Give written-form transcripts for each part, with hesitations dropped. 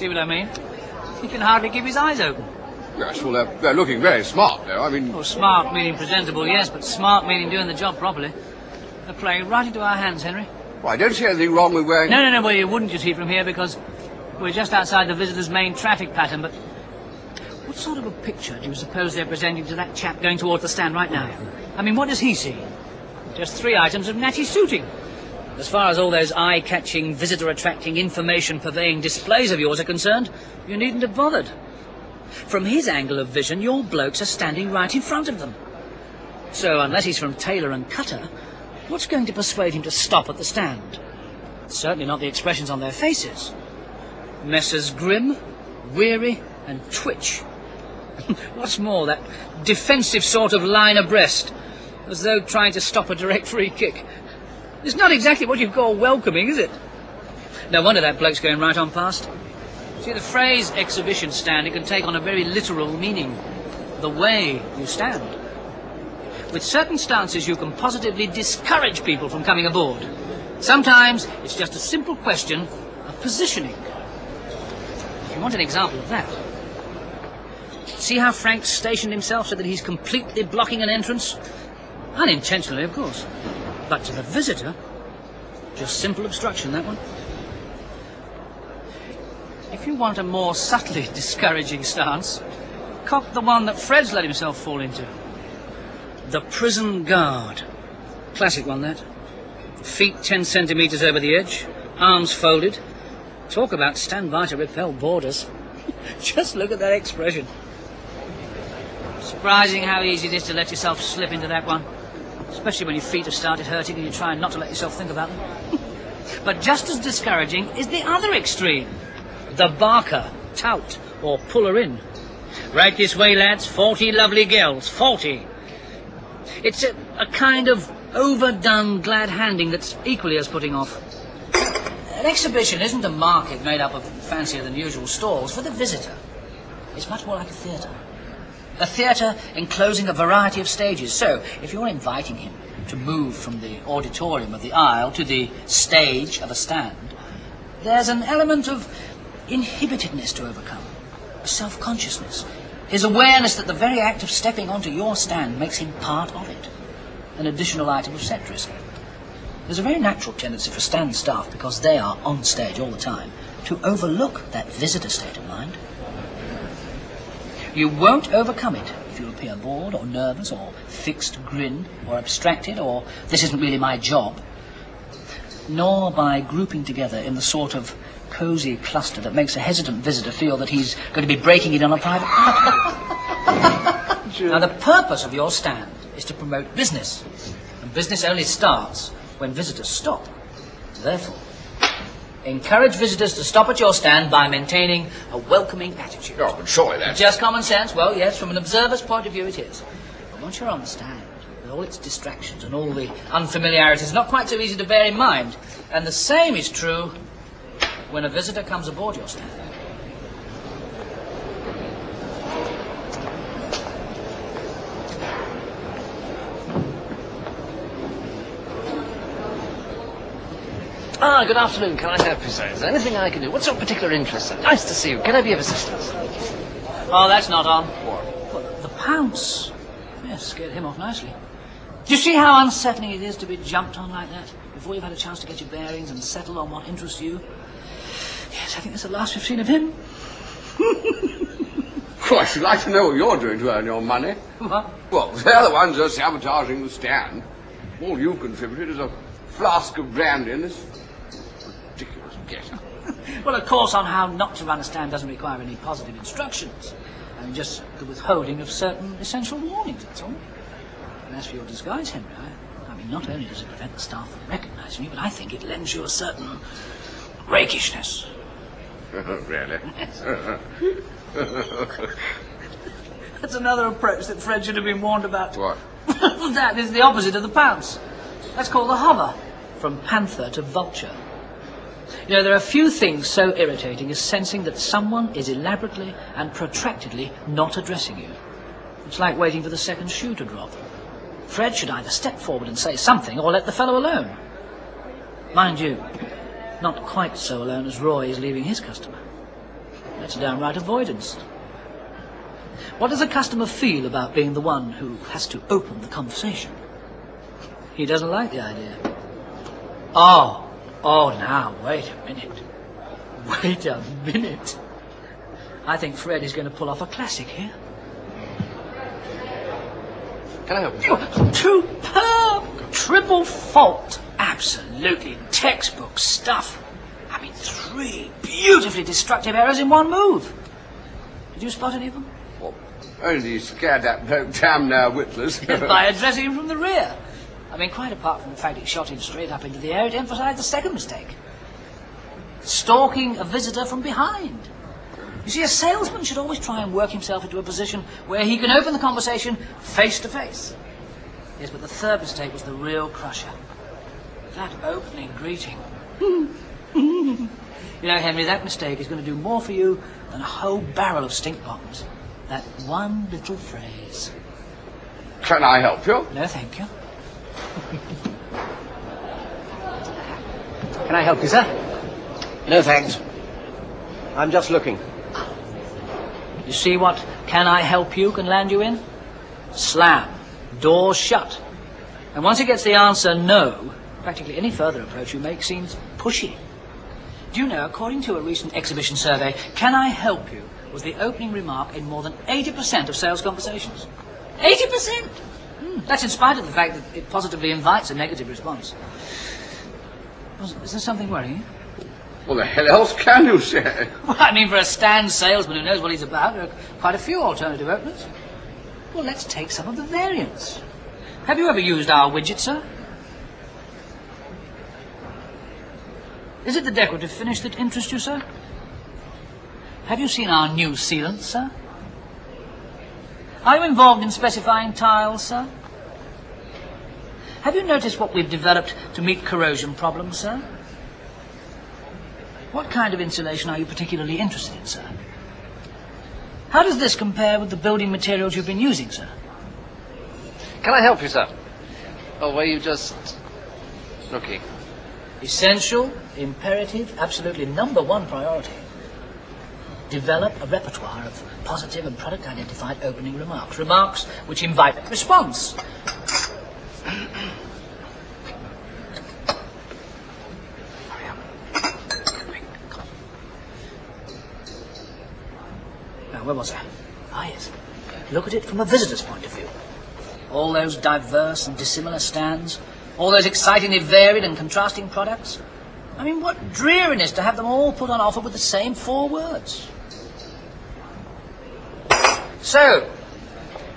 See what I mean? He can hardly keep his eyes open. Yes, well, they're looking very smart, though. I mean... Well, smart meaning presentable, yes, but smart meaning doing the job properly. They're playing right into our hands, Henry. Well, I don't see anything wrong with wearing... No, well, you wouldn't, you see, from here, because we're just outside the visitors' main traffic pattern, but what sort of a picture do you suppose they're presenting to that chap going towards the stand right now? I mean, what does he see? Just 3 items of natty suiting. As far as all those eye-catching, visitor-attracting, information-purveying displays of yours are concerned, you needn't have bothered. From his angle of vision, your blokes are standing right in front of them. So, unless he's from Taylor and Cutter, what's going to persuade him to stop at the stand? Certainly not the expressions on their faces. Messrs. Grim, Weary, and Twitch. What's more, that defensive sort of line abreast, as though trying to stop a direct free kick. It's not exactly what you'd call welcoming, is it? No wonder that bloke's going right on past. See, the phrase exhibition stand, it can take on a very literal meaning. The way you stand. With certain stances, you can positively discourage people from coming aboard. Sometimes it's just a simple question of positioning. If you want an example of that, see how Frank stationed himself so that he's completely blocking an entrance? Unintentionally, of course. But to the visitor, just simple obstruction, that one. If you want a more subtly discouraging stance, cop the one that Fred's let himself fall into. The prison guard. Classic one, that. Feet 10 centimetres over the edge, arms folded. Talk about stand by to repel boarders. Just look at that expression. Surprising how easy it is to let yourself slip into that one. Especially when your feet have started hurting and you're trying not to let yourself think about them. But just as discouraging is the other extreme. The barker, tout, or puller in. Right this way, lads, 40 lovely girls, 40. It's a kind of overdone glad handing that's equally as putting off. An exhibition isn't a market made up of fancier than usual stalls for the visitor. It's much more like a theatre. A theatre enclosing a variety of stages. So, if you're inviting him to move from the auditorium of the aisle to the stage of a stand, there's an element of inhibitedness to overcome, self-consciousness, his awareness that the very act of stepping onto your stand makes him part of it, an additional item of set risk. There's a very natural tendency for stand staff, because they are on stage all the time, to overlook that visitor state of mind. You won't overcome it if you appear bored or nervous or fixed grin or abstracted or this isn't really my job, nor by grouping together in the sort of cosy cluster that makes a hesitant visitor feel that he's going to be breaking in on a private property. Now, the purpose of your stand is to promote business, and business only starts when visitors stop. Therefore, encourage visitors to stop at your stand by maintaining a welcoming attitude. Oh, but surely that's... Just common sense? Well, yes, from an observer's point of view it is. But once you're on the stand, with all its distractions and all the unfamiliarities, it's not quite so easy to bear in mind. And the same is true when a visitor comes aboard your stand. Ah, good afternoon. Can I help you, sir? Is there anything I can do? What's your particular interest, sir? Nice to see you. Can I be of assistance? Oh, that's not on. What? The pounce. Yes, scared him off nicely. Do you see how unsettling it is to be jumped on like that, before you've had a chance to get your bearings and settle on what interests you? Yes, I think that's the last we've seen of him. Well, I should like to know what you're doing to earn your money. What? Well, they're the ones who are sabotaging the stand. All you've contributed is a flask of brandy and this ridiculous get-up. Well, a course on how not to run a stand doesn't require any positive instructions. I mean, just the withholding of certain essential warnings, that's all. And as for your disguise, Henry, I mean, not only does it prevent the staff from recognising you, but I think it lends you a certain rakishness. Really? That's another approach that Fred should have been warned about. What? That is the opposite of the pounce. That's called the hover, from panther to vulture. You know, there are few things so irritating as sensing that someone is elaborately and protractedly not addressing you. It's like waiting for the second shoe to drop. Fred should either step forward and say something or let the fellow alone. Mind you, not quite so alone as Roy is leaving his customer. That's downright avoidance. What does a customer feel about being the one who has to open the conversation? He doesn't like the idea. Oh, now, wait a minute. Wait a minute. I think Fred is going to pull off a classic here. Can I help you? Superb! Triple fault. Absolutely textbook stuff. I mean, 3 beautifully destructive errors in one move. Did you spot any of them? Well, only scared that bloke damn near witless. By addressing him from the rear. I mean, quite apart from the fact it shot him straight up into the air, it emphasized the second mistake. Stalking a visitor from behind. You see, a salesman should always try and work himself into a position where he can open the conversation face to face. Yes, but the third mistake was the real crusher. That opening greeting. You know, Henry, that mistake is going to do more for you than a whole barrel of stink bombs. That one little phrase. Can I help you? No, thank you. Can I help you, sir? No, thanks. I'm just looking. You see what "can I help you" can land you in? Slam. Door shut. And once he gets the answer no, practically any further approach you make seems pushy. Do you know, according to a recent exhibition survey, "can I help you" was the opening remark in more than 80% of sales conversations. 80%! That's in spite of the fact that it positively invites a negative response. Is there something worrying you? Well, the hell else can you say? Well, I mean, for a stand salesman who knows what he's about, there are quite a few alternative openers. Well, let's take some of the variants. Have you ever used our widget, sir? Is it the decorative finish that interests you, sir? Have you seen our new sealant, sir? Are you involved in specifying tiles, sir? Have you noticed what we've developed to meet corrosion problems, sir? What kind of insulation are you particularly interested in, sir? How does this compare with the building materials you've been using, sir? Can I help you, sir? Or were you just looking? Essential, imperative, absolutely #1 priority. Develop a repertoire of positive and product-identified opening remarks. Remarks which invite response. Now, where was I? Ah, yes. Look at it from a visitor's point of view. All those diverse and dissimilar stands, all those excitingly varied and contrasting products. I mean, what dreariness to have them all put on offer with the same 4 words. So,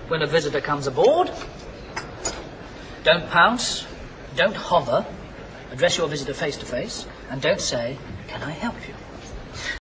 when a visitor comes aboard, don't pounce, don't hover, address your visitor face to face, and don't say, "Can I help you?"